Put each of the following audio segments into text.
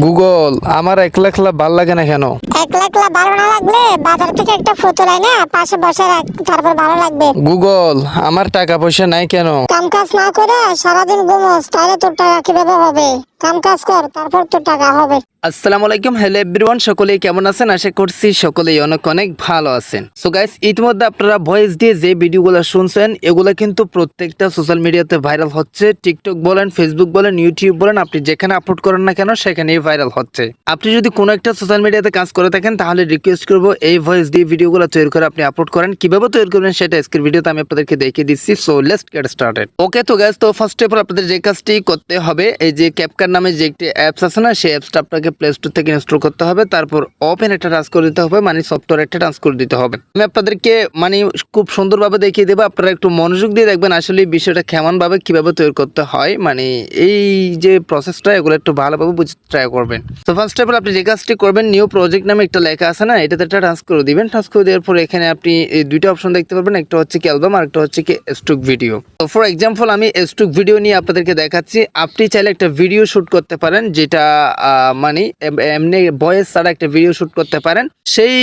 Google, আমার একলা একলা ভাল লাগে না কেন? একলা একলা ভালো না লাগলে বাজার থেকে একটা ফুতুল আয় না পাশে বসে রাখ, তারপর ভালো লাগবে। গুগল, আমার টাকা পয়সা নাই কেন? কাম কাজ না করে সারাদিন ঘুমোস, তাহলে তোর টাকা কিভাবে হবে? কাম কাজ কর, তারপর তোর টাকা হবে। আসসালামু আলাইকুম, হ্যালো এভরিওয়ান, সকলেই কেমন আছেন? আশা করছি সকলেই অনেক অনেক ভালো আছেন। সো গাইস, ইতিমধ্যে আপনারা ভয়েস দিয়ে যে ভিডিওগুলো শুনছেন এগুলো কিন্তু প্রত্যেকটা সোশ্যাল মিডিয়াতে ভাইরাল হচ্ছে। টিকটক বলেন, ফেসবুক বলেন, ইউটিউব বলেন, আপনি যেখানে আপলোড করেন না কেন সেখানেই ভাইরাল হচ্ছে। আপনি যদি কোনো একটা সোশ্যাল মিডিয়াতে কাজ করে থাকেন তাহলে রিকোয়েস্ট করবো এই ভয়েস দিয়ে ভিডিওগুলো তৈরি করে আপনি আপলোড করেন। কিভাবে তৈরি করবেন সেটা আজকের ভিডিওতে আমি আপনাদেরকে দেখিয়ে দিচ্ছি। So let's get started. Okay তো গাইস, তো ফার্স্ট অফ অল আপনাদের যে কাজটি করতে হবে, এই যে ক্যাপকাট নামে যে একটি অ্যাপস আছে না, সেই অ্যাপসটা আপনাকে প্লে স্টোর থেকে ইনস্টল করতে হবে। তারপর ওপেন একটা টাচ করে দিতে হবে, মানে সফটওয়্যার একটা টাচ করে দিতে হবে। আমি আপনাদেরকে মানে খুব সুন্দরভাবে দেখিয়ে দেবো, আপনারা একটু মনোযোগ দিয়ে দেখবেন আসলে বিষয়টা কেমন ভাবে কিভাবে তৈরি করতে হয়, মানে এই যে প্রসেসটা এগুলো একটু ভালোভাবে বুঝতে ট্রাই করবেন। তো ফার্স্ট অফ অল আপনি যে কাজটি করবেন, নিউ প্রজেক্ট নামে একটা লেখা আছে না, এটাতে একটা টাচ করে দিবেন। টাচ করে দেওয়ার পর এখানে আপনি এই দুইটা অপশন দেখতে পারবেন, একটা হচ্ছে কি অ্যালবাম আর একটা হচ্ছে কি স্টক ভিডিও। তো ফর এক্সাম্পল আমি স্টক ভিডিও নিয়ে আপনাদেরকে দেখাচ্ছি। আপনি চাইলে একটা ভিডিও শুট করতে পারেন, যেটা মানে এমনি ভয়েস ছাড়া একটা ভিডিও শুট করতে পারেন। সেই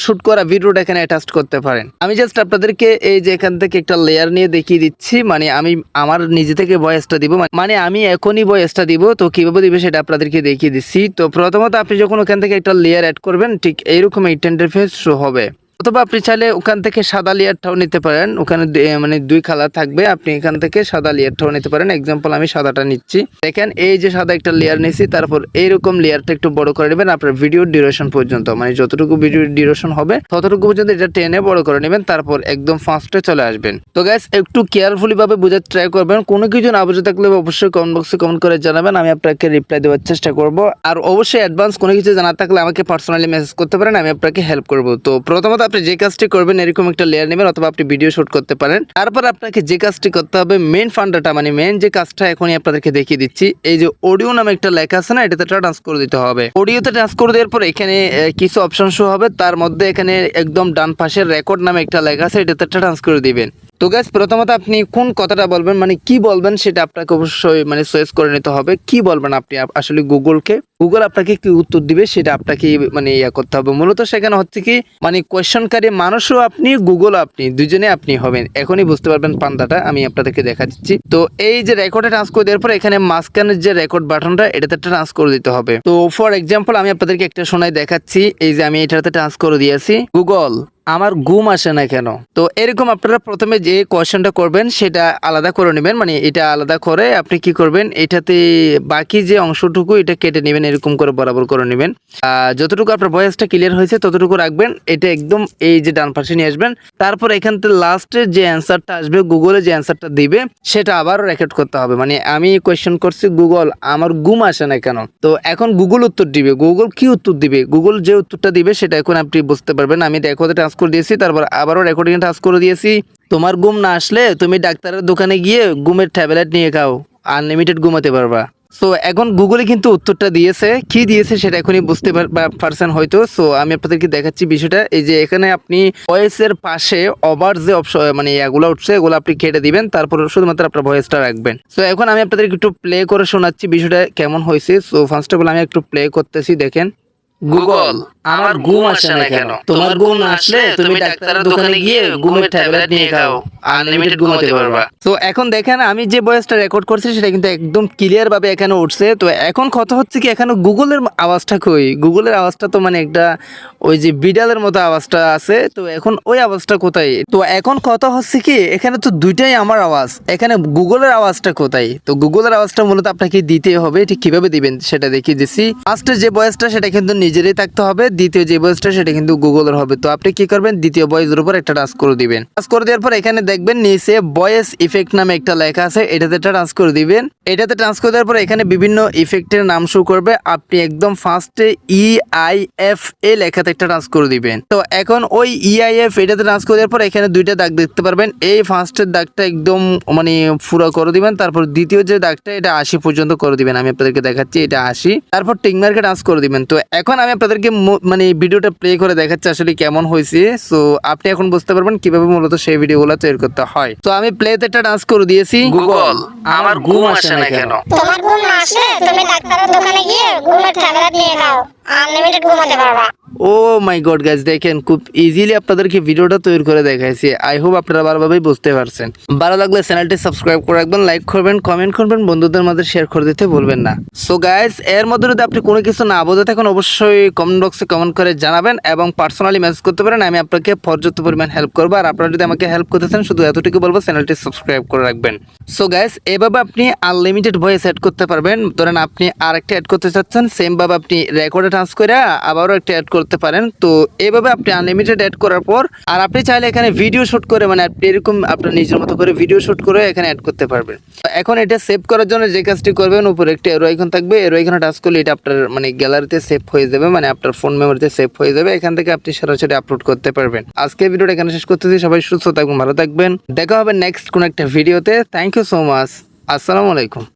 শুট করা ভিডিওটা এখানে অ্যাটাচ করতে পারেন। আমি জাস্ট আপনাদেরকে এই যে এখান থেকে একটা লেয়ার নিয়ে দেখিয়ে দিচ্ছি, মানে আমি আমার নিজে থেকে ভয়েসটা দিব, মানে আমি এখনই ভয়েসটা দিব। তো কিভাবে দিবে সেটা আপনাদেরকে দেখিয়ে দিচ্ছি। তো প্রথমত আপনি যখন ওখান থেকে একটা লেয়ার অ্যাড করবেন, ঠিক এইরকম একটা ইন্টারফেস শো হবে। অথবা আপনি চাইলে ওখান থেকে সাদা লেয়ারটাও নিতে পারেন, ওখানে মানে দুই কালার থাকবে, আপনি এখান থেকে সাদা লেয়ারটাও নিতে পারেন। এক্সাম্পল আমি সাদাটা নিচ্ছি। দেখেন এই যে সাদা একটা লেয়ার নিয়েছি, তারপর এইরকম লেয়ারটা একটু বড় করে নেবেন আপনার ভিডিও ডিউরেশন পর্যন্ত, মানে যতটুকু ভিডিও ডিউরেশন হবে ততটুকু পর্যন্ত এটা টেনে বড় করে নেবেন, তারপর একদম ফার্স্টে চলে আসবেন। তো গাইস, একটু কেয়ারফুলি ভাবে বোঝার ট্রাই করবেন। কোনো কিছু না বুঝে থাকলে অবশ্যই কমেন্ট বক্সে কমেন্ট করে জানাবেন, আমি আপনাকে রিপ্লাই দেওয়ার চেষ্টা করব। আর অবশ্যই অ্যাডভান্স কোনো কিছু জানা থাকলে আমাকে পার্সোনালি মেসেজ করতে পারেন, আমি আপনাকে হেল্প করব। তো প্রথমত আপনি যে কাজটি করবেন, এরকম একটা লেয়ার নেবেন, অথবা আপনি ভিডিও শুট করতে পারেন। তারপর আপনাকে যে কাজটি করতে হবে, মেইন ফান্ডাটা মানে মেইন যে কাজটা এখনই আপনাদেরকে দেখিয়ে দিচ্ছি। এই যে অডিও নামে একটা লেখা আছে না, এটাতে ট্রান্স করে দিতে হবে। অডিওতে ট্রান্স করে দেওয়ার পর এখানে কিছু অপশন শো হবে, তার মধ্যে এখানে একদম ডান পাশের রেকর্ড নামে একটা লেখা আছে, এটাতে ট্রান্স করে দিবেন। তো গাইস, প্রথমত আপনি কোন কথাটা বলবেন, মানে কি বলবেন সেটা আপনাকে অবশ্যই মানে চয়েস করে নিতে হবে। কি বলবেন আপনি আসলে গুগলকে, গুগল আপনাকে কি উত্তর দিবে সেটা আপনাকে মানে ইয়া করতে হবে। মূলত সেখানে হচ্ছে কি মানে কোয়েশ্চনকারী মানুষও আপনি, গুগল আপনি, দুজনে আপনি হবেন। এখনই বুঝতে পারবেন পান্তাটা, আমি আপনাদেরকে দেখা দিচ্ছি। তো এই যে রেকর্ডে ট্রান্স করে দেওয়ার পর এখানে মাঝখানের যে রেকর্ড বাটনটা, এটাতে ট্রান্স করে দিতে হবে। তো ফর এক্সাম্পল আমি আপনাদেরকে একটা শোনাই দেখাচ্ছি। এই যে আমি এটাতে ট্রান্স করে দিয়েছি, গুগল আমার ঘুম আসে না কেন। তো এরকম আপনারা প্রথমে যে কোয়েশ্চনটা করবেন সেটা আলাদা করে নেবেন, মানে এটা আলাদা করে আপনি কি করবেন, এটাতে বাকি যে অংশটুকু এটা কেটে নেবেন, এরকম করে বরাবর করে নেবেন। যতটুকু আপনার ভয়েসটা ক্লিয়ার হয়েছে ততটুকু রাখবেন, এটা একদম এই যে ডান পাশে নিয়ে আসবেন। তারপর এখান থেকে লাস্টে যে অ্যান্সারটা আসবে, গুগলে যে অ্যান্সারটা দিবে সেটা আবার রেকর্ড করতে হবে। মানে আমি কোয়েশ্চেন করছি, গুগল আমার ঘুম আসে না কেন। তো এখন গুগল উত্তর দিবে, গুগল কি উত্তর দিবে, গুগল যে উত্তরটা দিবে সেটা এখন আপনি বুঝতে পারবেন। আমি রেকর্ডে ট্রান্স করে দিয়েছি, তারপর আবারও রেকর্ডিং টাচ করে দিয়েছি। তোমার ঘুম না আসলে তুমি ডাক্তারের দোকানে গিয়ে ঘুমের ট্যাবলেট নিয়ে খাও, আনলিমিটেড ঘুমাতে পারবা। সো এখন গুগলে কিন্তু উত্তরটা দিয়েছে, কি দিয়েছে সেটা এখনই বুঝতে পারছেন হয়তো। সো আমি আপনাদেরকে দেখাচ্ছি বিষয়টা। এই যে এখানে আপনি ভয়েসের পাশে ওভার যে অপশন মানে এগুলো উঠছে, এগুলো আপনি কেটে দিবেন, তারপর শুধুমাত্র আপনার ভয়েসটা রাখবেন। সো এখন আমি আপনাদেরকে একটু প্লে করে শোনাচ্ছি বিষয়টা কেমন হয়েছে। সো ফার্স্ট অফ অল আমি একটু প্লে করতেছি, দেখেন। গুগল আমার ঘুম আসে না কেন, তোমার ঘুম না আসলে তুমি ডাক্তারের দোকানে গিয়ে ঘুমের ট্যাবলেট নিয়ে খাও, আনলিমিটেড ঘুমাতে পারবা। তো এখন দেখেন আমি যে ভয়েসটা রেকর্ড করছি সেটা কিন্তু একদম ক্লিয়ার ভাবে এখানে উঠছে। তো এখন কথা হচ্ছে কি, এখানে গুগলের আওয়াজটা কই, গুগলের আওয়াজটা তো মানে একটা ওই যে বিড়ালের মতো আওয়াজটা আছে, তো এখন ওই আওয়াজটা কোথায়। তো এখন কথা হচ্ছে কি, এখানে তো দুইটাই আমার আওয়াজ, এখানে গুগলের আওয়াজটা কোথায়। তো গুগলের আওয়াজটা মূলত আপনাকে দিতে হবে, ঠিক কিভাবে দিবেন সেটা দেখিয়ে দিচ্ছি। ফার্স্টে যে ভয়েসটা সেটা কিন্তু নিজেরই থাকতে হবে, দ্বিতীয় যে ভয়েসটা সেটা কিন্তু গুগলের হবে। তো আপনি কি করবেন, দ্বিতীয় ভয়েসের উপর একটা টাচ করে দিবেন। টাচ করে দেওয়ার পর এখানে দেখবেন নিচে ভয়েস ইফেক্ট নামে একটা লেখা আছে, এটাতে টাচ করে দিবেন। এটাতে টাচ করে দেওয়ার পর এখানে বিভিন্ন ইফেক্টের নাম শো করবে, আপনি একদম ফার্স্টে EIF এই লেখাতে একটা টাচ করে দিবেন। তো এখন ওই EIF এটাতে টাচ করে দেওয়ার পর এখানে দুইটা দাগ দেখতে পারবেন। এই ফার্স্টের দাগটা একদম মানে পুরো করে দিবেন, তারপর দ্বিতীয় যে দাগটা এটা 80 পর্যন্ত করে দিবেন। আমি আপনাদেরকে দেখাচ্ছি, এটা 80, তারপর টিক মার্কে টাচ করে দিবেন। তো এখন আমি আপনাদেরকে মানে ভিডিওটা প্লে করে দেখাচ্ছি আসলে কেমন হয়েছে। সো আপনি এখন বুঝতে পারবেন কিভাবে মূলত সেই ভিডিওগুলো তৈরি করতে হয়। তো আমি প্লেতে একটা ডান্স করে দিয়েছি, গুগল আমার ঘুম আসে না কেন। তোমার ঘুম না আসলে তুমি ডাক্তারের দোকানে গিয়ে ঘুমের ট্যাবলেট নিয়ে নাও, আনলিমিটেড ঘুমাতে পারবা। ও মাই গড গাইস, দেখেন খুব ইজিলি আপনাদেরকে ভিডিওটা তৈরি করে দেখাইছি। আই হোপ আপনারা ভালোভাবেই বুঝতে পারছেন। ভালো লাগলে চ্যানেলটি সাবস্ক্রাইব করে রাখবেন, লাইক করবেন, কমেন্ট করবেন, বন্ধুদের মাঝে শেয়ার করে দিতে ভুলবেন না। সো গাইস, এর মধ্যে যদি আপনি কোনো কিছু না বুঝে থাকেন অবশ্যই কমেন্ট বক্সে কমেন্ট করে জানাবেন এবং পার্সোনালি মেসেজ করতে পারেন। আমি আপনাকে পর্যাপ্ত পরিমাণ হেল্প করবো। আর আপনারা যদি আমাকে হেল্প করতে চান শুধু এতটুকু বলবো, চ্যানেলটি সাবস্ক্রাইব করে রাখবেন। সো গাইস, এভাবে আপনি আনলিমিটেড ভয়েস অ্যাড করতে পারবেন। ধরেন আপনি আরেকটা অ্যাড করতে চাচ্ছেন, সেম ভাবে আপনি রেকর্ডে ট্রান্স করে আবারও একটা অ্যাড করতে পারেন। তো এইভাবে আপনি আনলিমিটেড অ্যাড করার পর আর আপনি চাইলে এখানে ভিডিও শুট করে মানে আপনি এরকম আপনার নিজের মতো করে ভিডিও শুট করে এখানে অ্যাড করতে পারবেন। এখন এটা সেভ করার জন্য যে কাজটি করবেন, উপরে একটা এরো আইকন থাকবে, এরো আইকনে টাচ করলে এটা আপনার মানে গ্যালারিতে সেভ হয়ে যাবে, মানে আপনার ফোন মেমোরিতে সেভ হয়ে যাবে। এখান থেকে আপনি সরাসরি আপলোড করতে পারবেন। আজকে ভিডিওটা এখানে শেষ করতেছি। সবাই সুস্থ থাকবেন, ভালো থাকবেন। দেখা হবে নেক্সট কোন একটা ভিডিওতে। Thank you so much. আসসালামু আলাইকুম।